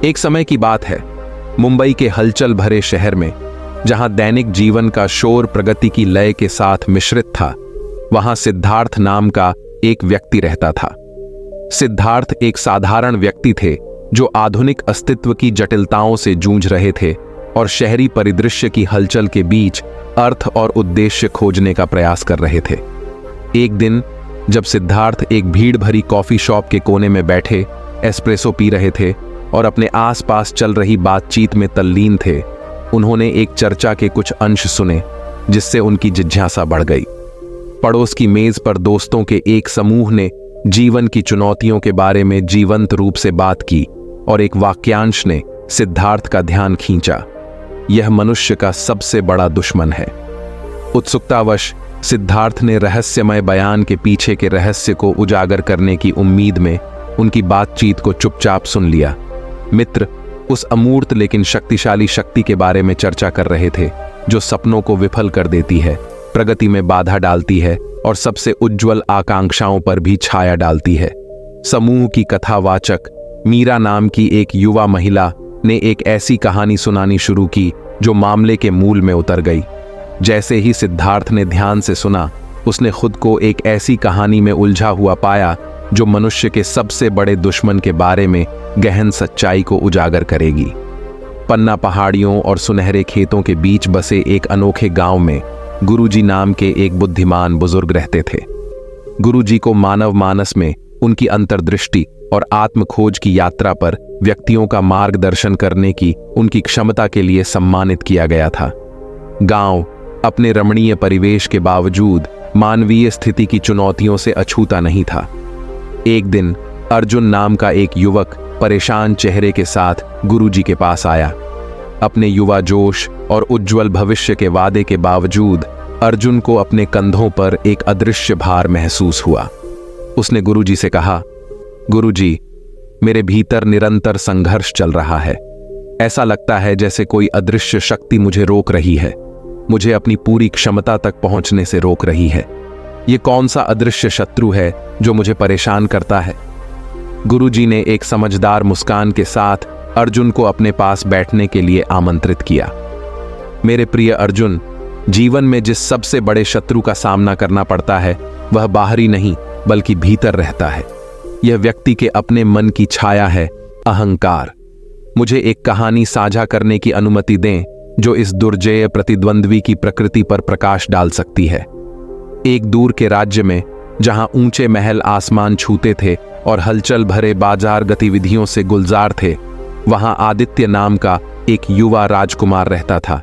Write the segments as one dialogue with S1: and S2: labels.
S1: एक समय की बात है, मुंबई के हलचल भरे शहर में, जहां दैनिक जीवन का शोर प्रगति की लय के साथ मिश्रित था, वहां सिद्धार्थ नाम का एक व्यक्ति रहता था। सिद्धार्थ एक साधारण व्यक्ति थे जो आधुनिक अस्तित्व की जटिलताओं से जूझ रहे थे और शहरी परिदृश्य की हलचल के बीच अर्थ और उद्देश्य खोजने का प्रयास कर रहे थे। एक दिन जब सिद्धार्थ एक भीड़ भरी कॉफी शॉप के कोने में बैठे एस्प्रेसो पी रहे थे और अपने आसपास चल रही बातचीत में तल्लीन थे, उन्होंने एक चर्चा के कुछ अंश सुने जिससे उनकी जिज्ञासा बढ़ गई। पड़ोस की मेज पर दोस्तों के एक समूह ने जीवन की चुनौतियों के बारे में जीवंत रूप से बात की और एक वाक्यांश ने सिद्धार्थ का ध्यान खींचा, यह मनुष्य का सबसे बड़ा दुश्मन है। उत्सुकतावश सिद्धार्थ ने रहस्यमय बयान के पीछे के रहस्य को उजागर करने की उम्मीद में उनकी बातचीत को चुपचाप सुन लिया। मित्र उस अमूर्त लेकिन शक्तिशाली शक्ति के बारे में चर्चा कर रहे थे जो सपनों को विफल कर देती है, प्रगति में बाधा डालती है और सबसे उज्जवल आकांक्षाओं पर भी छाया डालती है। समूह की कथावाचक मीरा नाम की एक युवा महिला ने एक ऐसी कहानी सुनानी शुरू की जो मामले के मूल में उतर गई। जैसे ही सिद्धार्थ ने ध्यान से सुना, उसने खुद को एक ऐसी कहानी में उलझा हुआ पाया जो मनुष्य के सबसे बड़े दुश्मन के बारे में गहन सच्चाई को उजागर करेगी। पन्ना पहाड़ियों और सुनहरे खेतों के बीच बसे एक अनोखे गांव में गुरुजी नाम के एक बुद्धिमान बुजुर्ग रहते थे। गुरुजी को मानव मानस में उनकी अंतर्दृष्टि और आत्मखोज की यात्रा पर व्यक्तियों का मार्गदर्शन करने की उनकी क्षमता के लिए सम्मानित किया गया था। गांव अपने रमणीय परिवेश के बावजूद मानवीय स्थिति की चुनौतियों से अछूता नहीं था। एक दिन अर्जुन नाम का एक युवक परेशान चेहरे के साथ गुरुजी के पास आया। अपने युवा जोश और उज्जवल भविष्य के वादे के बावजूद अर्जुन को अपने कंधों पर एक अदृश्य भार महसूस हुआ। उसने गुरुजी से कहा, गुरुजी, मेरे भीतर निरंतर संघर्ष चल रहा है। ऐसा लगता है जैसे कोई अदृश्य शक्ति मुझे रोक रही है, मुझे अपनी पूरी क्षमता तक पहुंचने से रोक रही है। ये कौन सा अदृश्य शत्रु है जो मुझे परेशान करता है? गुरुजी ने एक समझदार मुस्कान के साथ अर्जुन को अपने पास बैठने के लिए आमंत्रित किया। मेरे प्रिय अर्जुन, जीवन में जिस सबसे बड़े शत्रु का सामना करना पड़ता है वह बाहरी नहीं बल्कि भीतर रहता है। यह व्यक्ति के अपने मन की छाया है, अहंकार। मुझे एक कहानी साझा करने की अनुमति दें जो इस दुर्जेय प्रतिद्वंद्वी की प्रकृति पर प्रकाश डाल सकती है। एक दूर के राज्य में, जहां ऊंचे महल आसमान छूते थे और हलचल भरे बाजार गतिविधियों से गुलजार थे, वहां आदित्य नाम का एक युवा राजकुमार रहता था।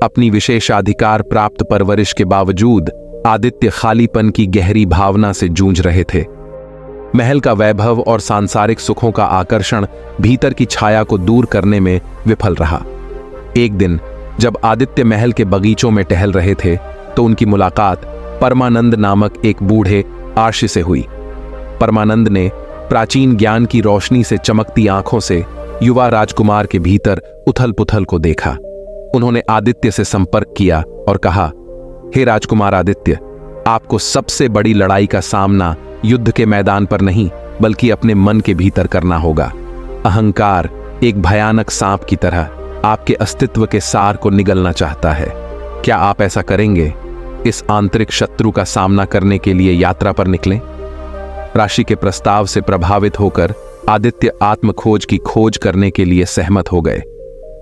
S1: अपनी विशेषाधिकार प्राप्त परवरिश के बावजूद आदित्य खालीपन की गहरी भावना से जूझ रहे थे। महल का वैभव और सांसारिक सुखों का आकर्षण भीतर की छाया को दूर करने में विफल रहा। एक दिन जब आदित्य महल के बगीचों में टहल रहे थे तो उनकी मुलाकात परमानंद नामक एक बूढ़े आर्षि से हुई। परमानंद ने प्राचीन ज्ञान की रोशनी से चमकती आंखों से युवा राजकुमार के भीतर उथल पुथल को देखा। उन्होंने आदित्य से संपर्क किया और कहा, हे राजकुमार आदित्य, आपको सबसे बड़ी लड़ाई का सामना युद्ध के मैदान पर नहीं बल्कि अपने मन के भीतर करना होगा। अहंकार एक भयानक सांप की तरह आपके अस्तित्व के सार को निगलना चाहता है। क्या आप ऐसा करेंगे? इस आंतरिक शत्रु का सामना करने के लिए यात्रा पर निकलें। राशि के प्रस्ताव से प्रभावित होकर आदित्य आत्मखोज की खोज करने के लिए सहमत हो गए।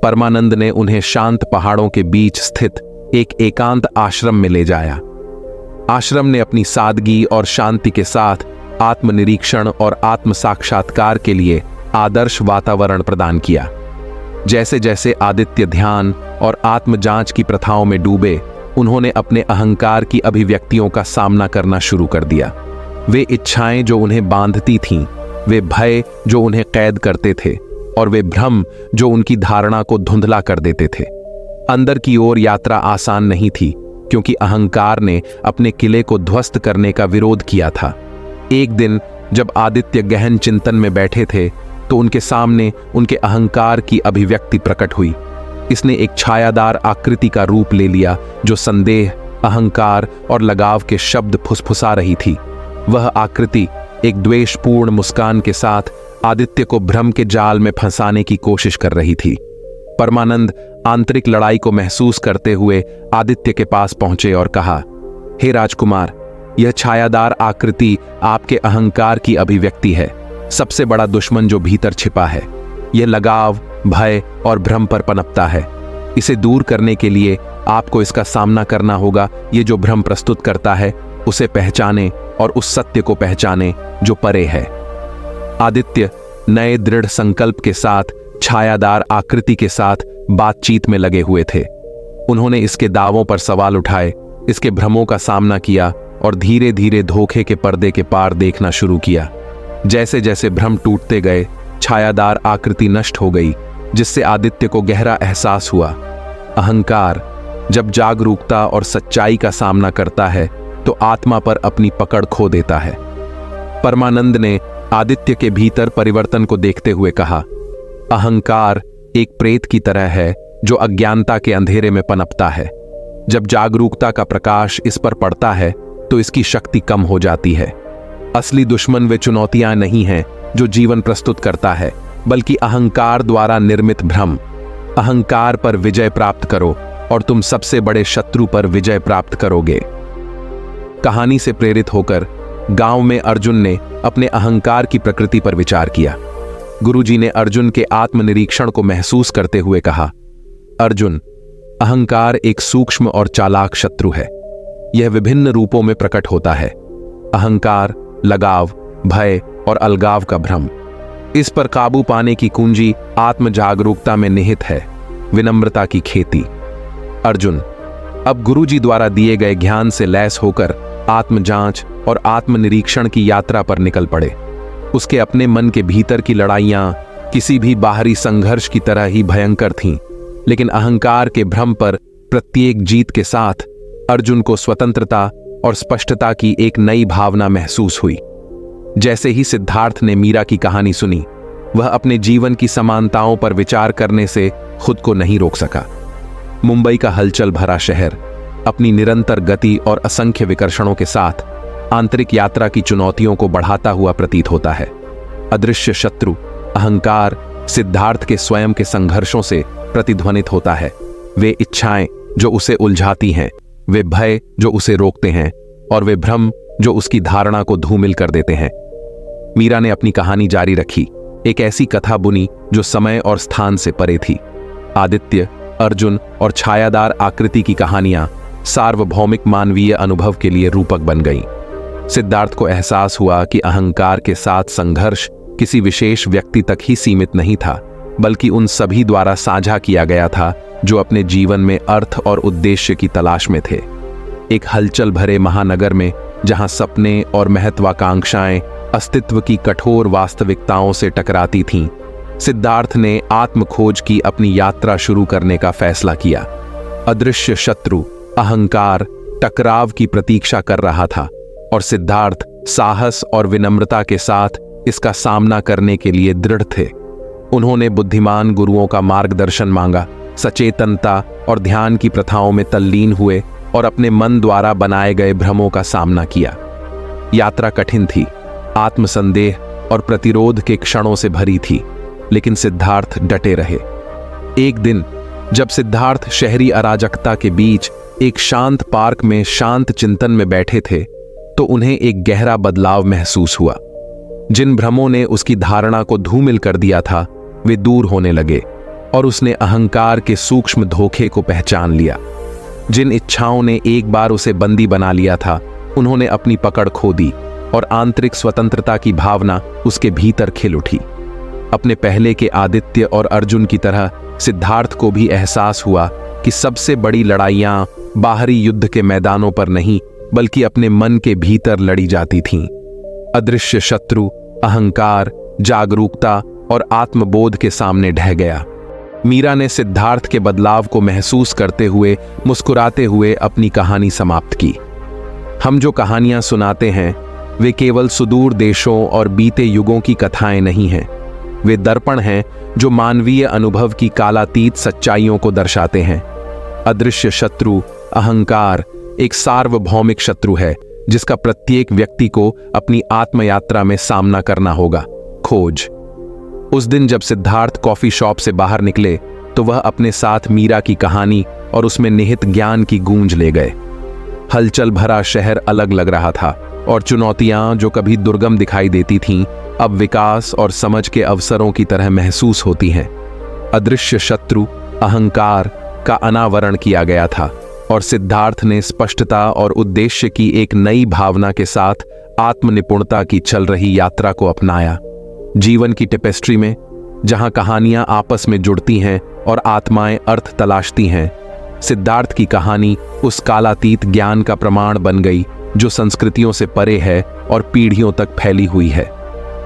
S1: परमानंद ने उन्हें शांत पहाड़ों के बीच स्थित एक एकांत आश्रम में ले जाया। आश्रम ने अपनी सादगी और शांति के साथ आत्मनिरीक्षण और आत्म साक्षात्कार के लिए आदर्श वातावरण प्रदान किया। जैसे जैसे आदित्य ध्यान और आत्म जांच की प्रथाओं में डूबे, उन्होंने अपने अहंकार की अभिव्यक्तियों का सामना करना शुरू कर दिया। वे इच्छाएं जो उन्हें बांधती थीं, वे भय जो उन्हें कैद करते थे और वे भ्रम जो उनकी धारणा को धुंधला कर देते थे। अंदर की ओर यात्रा आसान नहीं थी क्योंकि अहंकार ने अपने किले को ध्वस्त करने का विरोध किया था। एक दिन जब आदित्य गहन चिंतन में बैठे थे तो उनके सामने उनके अहंकार की अभिव्यक्ति प्रकट हुई। इसने एक छायादार आकृति का रूप ले लिया जो संदेह, अहंकार और लगाव के शब्द फुसफुसा रही थी। वह आकृति एक द्वेषपूर्ण मुस्कान के साथ आदित्य को भ्रम के जाल में फंसाने की कोशिश कर रही थी। परमानंद आंतरिक लड़ाई को महसूस करते हुए आदित्य के पास पहुंचे और कहा, हे राजकुमार, यह छायादार आकृति आपके अहंकार की अभिव्यक्ति है। सबसे बड़ा दुश्मन जो भीतर छिपा है, यह लगाव, भय और भ्रम पर पनपता है। इसे दूर करने के लिए आपको इसका सामना करना होगा। ये जो भ्रम प्रस्तुत करता है, उसे पहचाने और उस सत्य को पहचाने जो परे है। आदित्य नए दृढ़ संकल्प के साथ छायादार आकृति के साथ बातचीत में लगे हुए थे। उन्होंने इसके दावों पर सवाल उठाए, इसके भ्रमों का सामना किया और धीरे धीरे धोखे के पर्दे के पार देखना शुरू किया। जैसे जैसे भ्रम टूटते गए, छायादार आकृति नष्ट हो गई, जिससे आदित्य को गहरा एहसास हुआ। अहंकार जब जागरूकता और सच्चाई का सामना करता है तो आत्मा पर अपनी पकड़ खो देता है। परमानंद ने आदित्य के भीतर परिवर्तन को देखते हुए कहा, अहंकार एक प्रेत की तरह है जो अज्ञानता के अंधेरे में पनपता है। जब जागरूकता का प्रकाश इस पर पड़ता है तो इसकी शक्ति कम हो जाती है। असली दुश्मन वे चुनौतियां नहीं हैं जो जीवन प्रस्तुत करता है, बल्कि अहंकार द्वारा निर्मित भ्रम। अहंकार पर विजय प्राप्त करो और तुम सबसे बड़े शत्रु पर विजय प्राप्त करोगे। कहानी से प्रेरित होकर गांव में अर्जुन ने अपने अहंकार की प्रकृति पर विचार किया। गुरुजी ने अर्जुन के आत्मनिरीक्षण को महसूस करते हुए कहा, अर्जुन, अहंकार एक सूक्ष्म और चालाक शत्रु है। यह विभिन्न रूपों में प्रकट होता है। अहंकार, लगाव, भय और अलगाव का भ्रम। इस पर काबू पाने की कुंजी आत्म जागरूकता में निहित है, विनम्रता की खेती। अर्जुन, अब गुरुजी द्वारा दिए गए ज्ञान से लैस होकर आत्मजांच और आत्मनिरीक्षण की यात्रा पर निकल पड़े। उसके अपने मन के भीतर की लड़ाइयां किसी भी बाहरी संघर्ष की तरह ही भयंकर थीं, लेकिन अहंकार के भ्रम पर प्रत्येक जीत के साथ अर्जुन को स्वतंत्रता और स्पष्टता की एक नई भावना महसूस हुई। जैसे ही सिद्धार्थ ने मीरा की कहानी सुनी, वह अपने जीवन की समानताओं पर विचार करने से खुद को नहीं रोक सका। मुंबई का हलचल भरा शहर अपनी निरंतर गति और असंख्य विकर्षणों के साथ आंतरिक यात्रा की चुनौतियों को बढ़ाता हुआ प्रतीत होता है। अदृश्य शत्रु अहंकार सिद्धार्थ के स्वयं के संघर्षों से प्रतिध्वनित होता है। वे इच्छाएं जो उसे उलझाती हैं, वे भय जो उसे रोकते हैं और वे भ्रम जो उसकी धारणा को धूमिल कर देते हैं। मीरा ने अपनी कहानी जारी रखी, एक ऐसी कथा बुनी जो समय और स्थान से परे थी। आदित्य, अर्जुन और छायादार आकृति की कहानियां सार्वभौमिक मानवीय अनुभव के लिए रूपक बन गईं। सिद्धार्थ को एहसास हुआ कि अहंकार के साथ संघर्ष किसी विशेष व्यक्ति तक ही सीमित नहीं था, बल्कि उन सभी द्वारा साझा किया गया था जो अपने जीवन में अर्थ और उद्देश्य की तलाश में थे। एक हलचल भरे महानगर में, जहां सपने और महत्वाकांक्षाएं अस्तित्व की कठोर वास्तविकताओं से टकराती थीं, सिद्धार्थ ने आत्मखोज की अपनी यात्रा शुरू करने का फैसला किया। अदृश्य शत्रु अहंकार टकराव की प्रतीक्षा कर रहा था और सिद्धार्थ साहस और विनम्रता के साथ इसका सामना करने के लिए दृढ़ थे। उन्होंने बुद्धिमान गुरुओं का मार्गदर्शन मांगा, सचेतनता और ध्यान की प्रथाओं में तल्लीन हुए और अपने मन द्वारा बनाए गए भ्रमों का सामना किया। यात्रा कठिन थी, आत्मसंदेह और प्रतिरोध के क्षणों से भरी थी, लेकिन सिद्धार्थ डटे रहे। एक दिन जब सिद्धार्थ शहरी अराजकता के बीच एक शांत पार्क में शांत चिंतन में बैठे थे, तो उन्हें एक गहरा बदलाव महसूस हुआ। जिन भ्रमों ने उसकी धारणा को धूमिल कर दिया था, वे दूर होने लगे और उसने अहंकार के सूक्ष्म धोखे को पहचान लिया। जिन इच्छाओं ने एक बार उसे बंदी बना लिया था, उन्होंने अपनी पकड़ खो दी और आंतरिक स्वतंत्रता की भावना उसके भीतर खिल उठी। अपने पहले के आदित्य और अर्जुन की तरह सिद्धार्थ को भी एहसास हुआ कि सबसे बड़ी लड़ाइयां बाहरी युद्ध के मैदानों पर नहीं, बल्कि अपने मन के भीतर लड़ी जाती थीं। अदृश्य शत्रु अहंकार, जागरूकता और आत्मबोध के सामने ढह गया। मीरा ने सिद्धार्थ के बदलाव को महसूस करते हुए मुस्कुराते हुए अपनी कहानी समाप्त की। हम जो कहानियां सुनाते हैं, वे केवल सुदूर देशों और बीते युगों की कथाएं नहीं हैं। वे दर्पण हैं जो मानवीय अनुभव की कालातीत सच्चाइयों को दर्शाते हैं। अदृश्य शत्रु अहंकार एक सार्वभौमिक शत्रु है, जिसका प्रत्येक व्यक्ति को अपनी आत्मयात्रा में सामना करना होगा। खोज, उस दिन जब सिद्धार्थ कॉफी शॉप से बाहर निकले तो वह अपने साथ मीरा की कहानी और उसमें निहित ज्ञान की गूंज ले गए। हलचल भरा शहर अलग लग रहा था और चुनौतियां जो कभी दुर्गम दिखाई देती थीं, अब विकास और समझ के अवसरों की तरह महसूस होती हैं। अदृश्य शत्रु अहंकार का अनावरण किया गया था और सिद्धार्थ ने स्पष्टता और उद्देश्य की एक नई भावना के साथ आत्मनिपुणता की चल रही यात्रा को अपनाया। जीवन की टेपेस्ट्री में जहां कहानियां आपस में जुड़ती हैं और आत्माएं अर्थ तलाशती हैं, सिद्धार्थ की कहानी उस कालातीत ज्ञान का प्रमाण बन गई जो संस्कृतियों से परे है और पीढ़ियों तक फैली हुई है।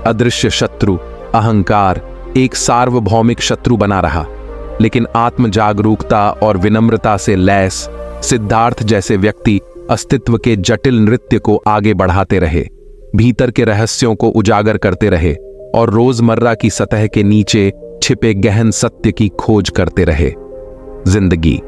S1: अदृश्य शत्रु अहंकार एक सार्वभौमिक शत्रु बना रहा, लेकिन आत्म जागरूकता और विनम्रता से लैस सिद्धार्थ जैसे व्यक्ति अस्तित्व के जटिल नृत्य को आगे बढ़ाते रहे, भीतर के रहस्यों को उजागर करते रहे और रोजमर्रा की सतह के नीचे छिपे गहन सत्य की खोज करते रहे। जिंदगी